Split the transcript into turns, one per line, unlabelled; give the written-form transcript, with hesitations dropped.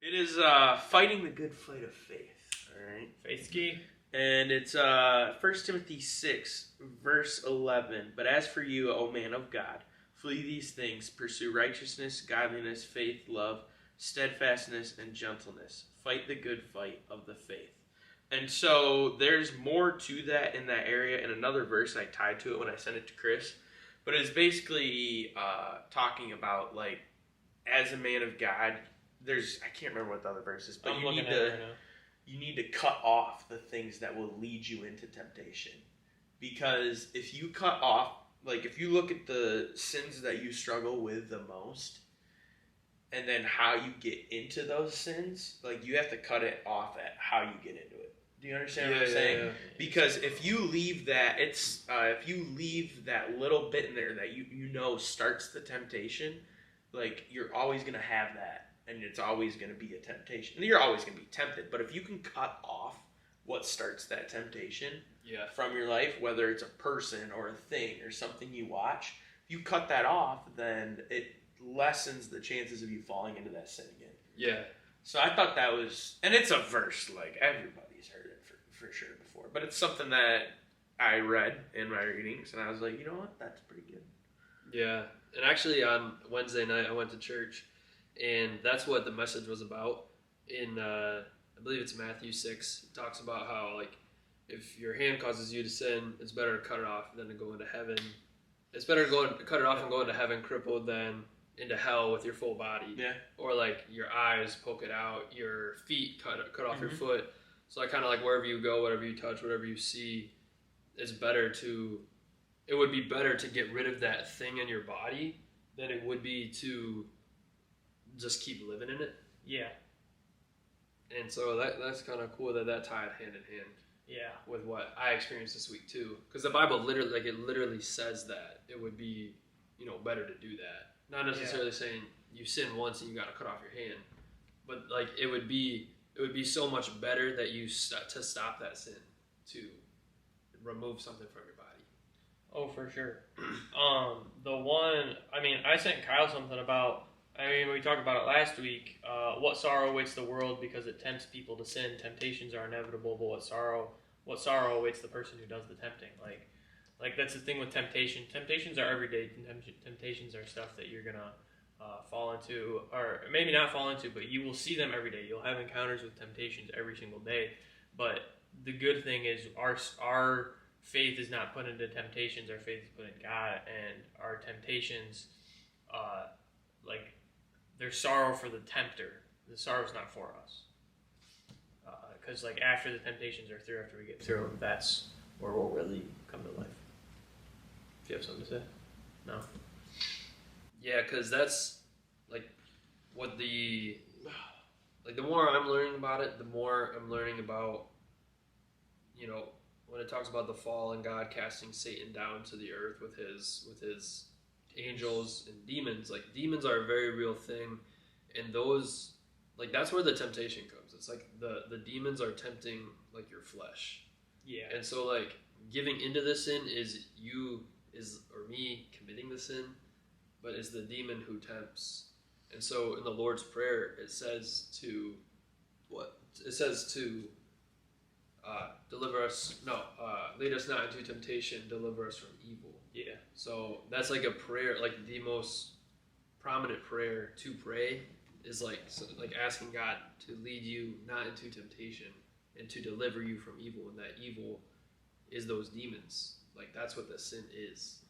It is fighting the good fight of faith. All right.
Faith ski.
And it's 1 Timothy 6, verse 11. But as for you, O man of God, flee these things. Pursue righteousness, godliness, faith, love, steadfastness, and gentleness. Fight the good fight of the faith. And so there's more to that in that area in another verse. I tied to it when I sent it to Chris. But it's basically talking about, like, as a man of God, I can't remember what the other verse is, but you need to cut off the things that will lead you into temptation. Because if you cut off, like if you look at the sins that you struggle with the most, and then how you get into those sins, like you have to cut it off at how you get into it. Do you understand what I'm saying? Yeah. Because if you leave that, if you leave that little bit in there that you know starts the temptation, like you're always going to have that. And it's always going to be a temptation. You're always going to be tempted. But if you can cut off what starts that temptation from your life, whether it's a person or a thing or something you watch, if you cut that off, then it lessens the chances of you falling into that sin again.
Yeah.
So I thought that was, and it's a verse, like everybody's heard it for sure before. But it's something that I read in my readings, and I was like, you know what, that's pretty good.
Yeah. And actually on Wednesday night, I went to church. And that's what the message was about. In I believe it's Matthew 6. It talks about how, like, if your hand causes you to sin, it's better to cut it off than to go into heaven. It's better to cut it off and go into heaven crippled than into hell with your full body.
Yeah.
Or like your eyes poke it out, your feet cut off your foot. So I kind of like wherever you go, whatever you touch, whatever you see, it would be better to get rid of that thing in your body than it would be to just keep living in it.
Yeah.
And so that's kind of cool that tied hand in hand.
Yeah.
With what I experienced this week too, because the Bible literally says that it would be, better to do that. Not necessarily saying you sin once and you got to cut off your hand, but like it would be so much better that you to stop that sin, to remove something from your body.
Oh, for sure. I sent Kyle something about. We talked about it last week. What sorrow awaits the world because it tempts people to sin. Temptations are inevitable, but what sorrow awaits the person who does the tempting? Like that's the thing with temptation. Temptations are everyday. Temptations are stuff that you're gonna fall into, or maybe not fall into, but you will see them every day. You'll have encounters with temptations every single day. But the good thing is our faith is not put into temptations. Our faith is put in God, and our temptations, there's sorrow for the tempter. The sorrow's not for us. Because after the temptations are through, after we get through them, that's where we'll really come to life. If you have something to say? No?
Yeah, because that's what the more I'm learning about it, the more I'm learning about, when it talks about the fall and God casting Satan down to the earth with his angels and demons. Like, demons are a very real thing, and those, that's where the temptation comes. It's like the demons are tempting your flesh.
Yeah.
And so giving into the sin is me committing the sin, but it's the demon who tempts. And so in the Lord's Prayer it says to lead us not into temptation, deliver us from evil.
Yeah.
So that's a prayer, the most prominent prayer to pray is asking God to lead you not into temptation and to deliver you from evil, and that evil is those demons. That's what the sin is.